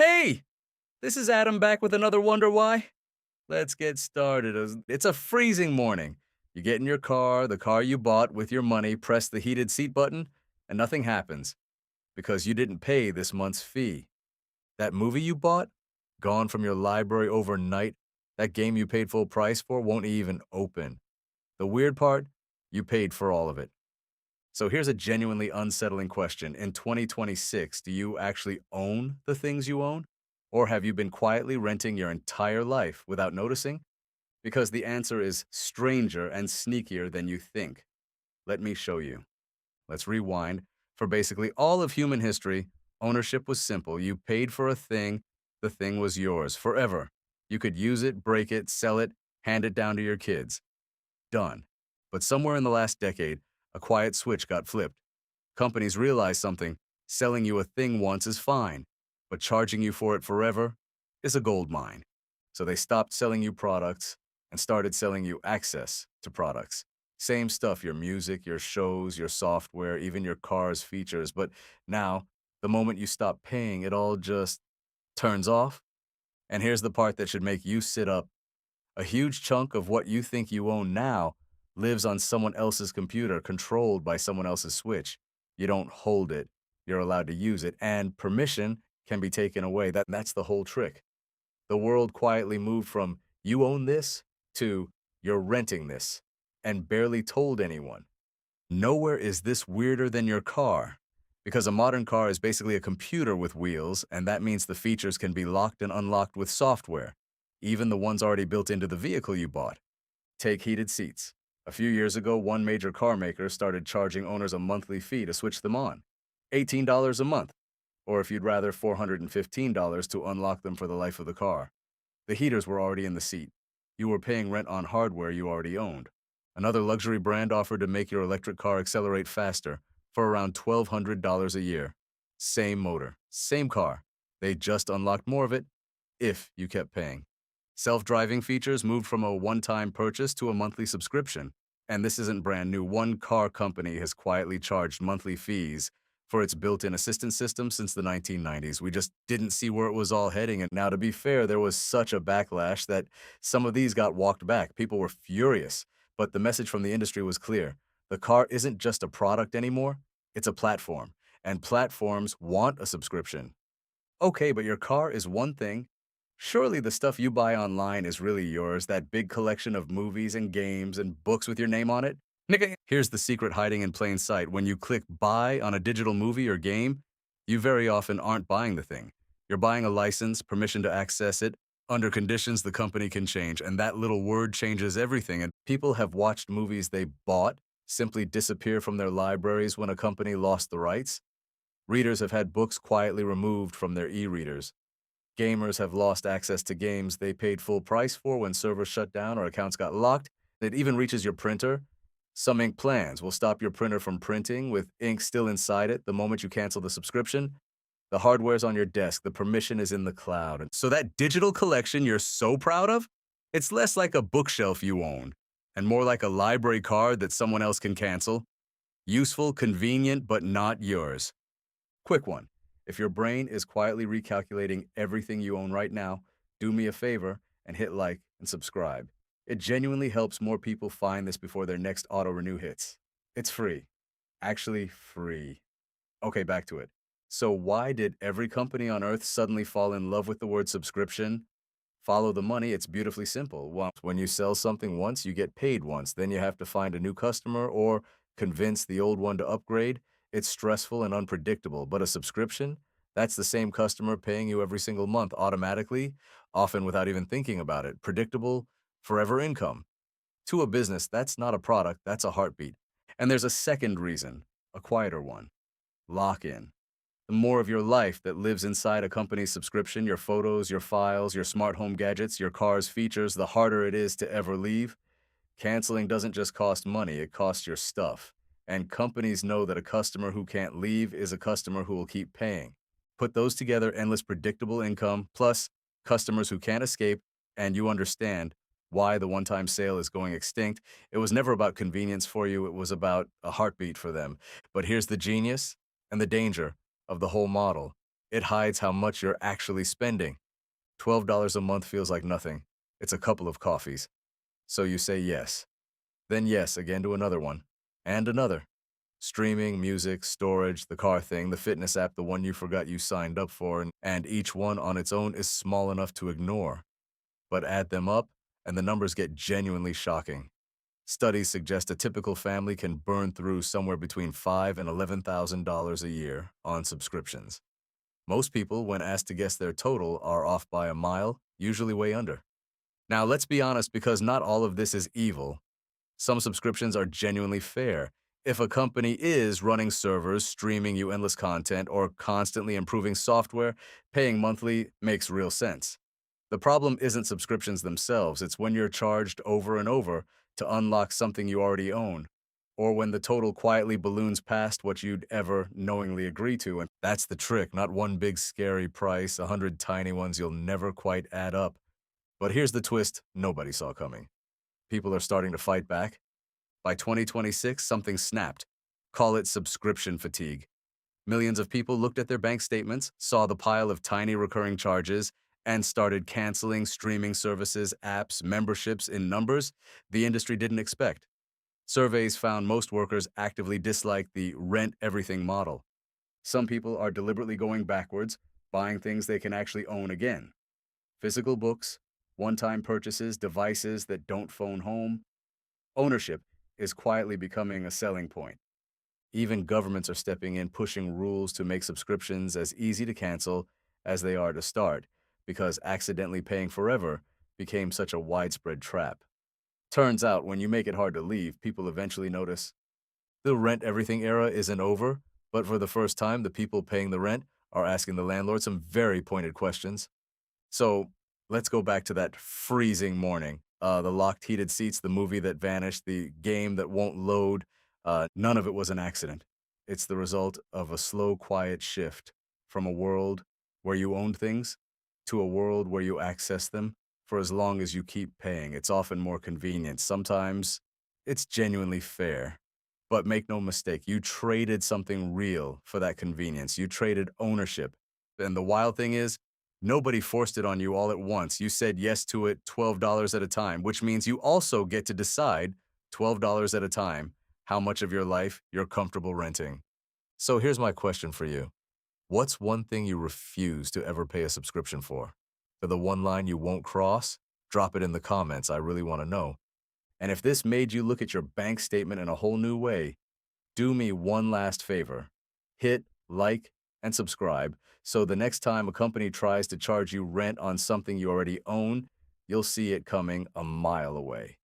Hey, this is Adam back with another Wonder Why. Let's get started. It's a freezing morning. You get in your car, the car you bought with your money, press the heated seat button, and nothing happens because you didn't pay this month's fee. That movie you bought, gone from your library overnight, that game you paid full price for won't even open. The weird part, you paid for all of it. So here's a genuinely unsettling question. In 2026, do you actually own the things you own? Or have you been quietly renting your entire life without noticing? Because the answer is stranger and sneakier than you think. Let me show you. Let's rewind. For basically all of human history, ownership was simple. You paid for a thing, the thing was yours forever. You could use it, break it, sell it, hand it down to your kids. Done. But somewhere in the last decade, a quiet switch got flipped. Companies realized something. Selling you a thing once is fine, but charging you for it forever is a gold mine. So they stopped selling you products and started selling you access to products. Same stuff, your music, your shows, your software, even your car's features. But now, the moment you stop paying, it all just turns off. And here's the part that should make you sit up. A huge chunk of what you think you own now lives on someone else's computer, controlled by someone else's switch. You don't hold it, you're allowed to use it, and permission can be taken away. That's the whole trick. The world quietly moved from you own this to you're renting this and barely told anyone. Nowhere is this weirder than your car, because a modern car is basically a computer with wheels, and that means the features can be locked and unlocked with software, even the ones already built into the vehicle you bought. Take heated seats. A few years ago, one major car maker started charging owners a monthly fee to switch them on, $18 a month, or if you'd rather, $415 to unlock them for the life of the car. The heaters were already in the seat. You were paying rent on hardware you already owned. Another luxury brand offered to make your electric car accelerate faster for around $1,200 a year. Same motor, same car. They just unlocked more of it if you kept paying. Self-driving features moved from a one-time purchase to a monthly subscription. And this isn't brand new. One car company has quietly charged monthly fees for its built-in assistance system since the 1990s. We just didn't see where it was all heading. And now, to be fair, there was such a backlash that some of these got walked back. People were furious. But the message from the industry was clear. The car isn't just a product anymore. It's a platform. And platforms want a subscription. Okay, but your car is one thing. Surely the stuff you buy online is really yours, that big collection of movies and games and books with your name on it? Nigga, here's the secret hiding in plain sight. When you click buy on a digital movie or game, you very often aren't buying the thing. You're buying a license, permission to access it, under conditions the company can change, and that little word changes everything. And people have watched movies they bought simply disappear from their libraries when a company lost the rights. Readers have had books quietly removed from their e-readers. Gamers have lost access to games they paid full price for when servers shut down or accounts got locked. It even reaches your printer. Some ink plans will stop your printer from printing with ink still inside it the moment you cancel the subscription. The hardware's on your desk, the permission is in the cloud. And so that digital collection you're so proud of, it's less like a bookshelf you own and more like a library card that someone else can cancel. Useful, convenient, but not yours. Quick one. If your brain is quietly recalculating everything you own right now, do me a favor and hit like and subscribe. It genuinely helps more people find this before their next auto-renew hits. It's free. Actually free. Okay, back to it. So why did every company on earth suddenly fall in love with the word subscription? Follow the money, it's beautifully simple. When you sell something once, you get paid once. Then you have to find a new customer or convince the old one to upgrade. It's stressful and unpredictable, but a subscription? That's the same customer paying you every single month automatically, often without even thinking about it. Predictable, forever income. To a business, that's not a product, that's a heartbeat. And there's a second reason, a quieter one. Lock-in. The more of your life that lives inside a company's subscription, your photos, your files, your smart home gadgets, your car's features, the harder it is to ever leave. Canceling doesn't just cost money, it costs your stuff. And companies know that a customer who can't leave is a customer who will keep paying. Put those together, endless predictable income, plus customers who can't escape, and you understand why the one-time sale is going extinct. It was never about convenience for you, it was about a heartbeat for them. But here's the genius and the danger of the whole model. It hides how much you're actually spending. $12 a month feels like nothing. It's a couple of coffees. So you say yes. Then yes again to another one. And another. Streaming, music, storage, the car thing, the fitness app, the one you forgot you signed up for, and each one on its own is small enough to ignore. But add them up, and the numbers get genuinely shocking. Studies suggest a typical family can burn through somewhere between $5,000 and $11,000 a year on subscriptions. Most people, when asked to guess their total, are off by a mile, usually way under. Now, let's be honest, because not all of this is evil. Some subscriptions are genuinely fair. If a company is running servers, streaming you endless content, or constantly improving software, paying monthly makes real sense. The problem isn't subscriptions themselves, it's when you're charged over and over to unlock something you already own, or when the total quietly balloons past what you'd ever knowingly agree to. And that's the trick, not one big scary price, 100 tiny ones you'll never quite add up. But here's the twist nobody saw coming. People are starting to fight back. By 2026, something snapped. Call it subscription fatigue. Millions of people looked at their bank statements, saw the pile of tiny recurring charges, and started canceling streaming services, apps, memberships in numbers the industry didn't expect. Surveys found most workers actively dislike the rent everything model. Some people are deliberately going backwards, buying things they can actually own again. Physical books, one-time purchases, devices that don't phone home. Ownership is quietly becoming a selling point. Even governments are stepping in, pushing rules to make subscriptions as easy to cancel as they are to start, because accidentally paying forever became such a widespread trap. Turns out, when you make it hard to leave, people eventually notice. The rent everything era isn't over, but for the first time, the people paying the rent are asking the landlord some very pointed questions. So let's go back to that freezing morning. The locked heated seats, the movie that vanished, the game that won't load. None of it was an accident. It's the result of a slow, quiet shift from a world where you owned things to a world where you access them for as long as you keep paying. It's often more convenient. Sometimes it's genuinely fair. But make no mistake, you traded something real for that convenience. You traded ownership. And the wild thing is, nobody forced it on you all at once. You said yes to it $12 at a time, which means you also get to decide $12 at a time how much of your life you're comfortable renting. So here's my question for you. What's one thing you refuse to ever pay a subscription for? For the one line you won't cross? Drop it in the comments. I really want to know. And if this made you look at your bank statement in a whole new way, do me one last favor. Hit like and subscribe so the next time a company tries to charge you rent on something you already own, you'll see it coming a mile away.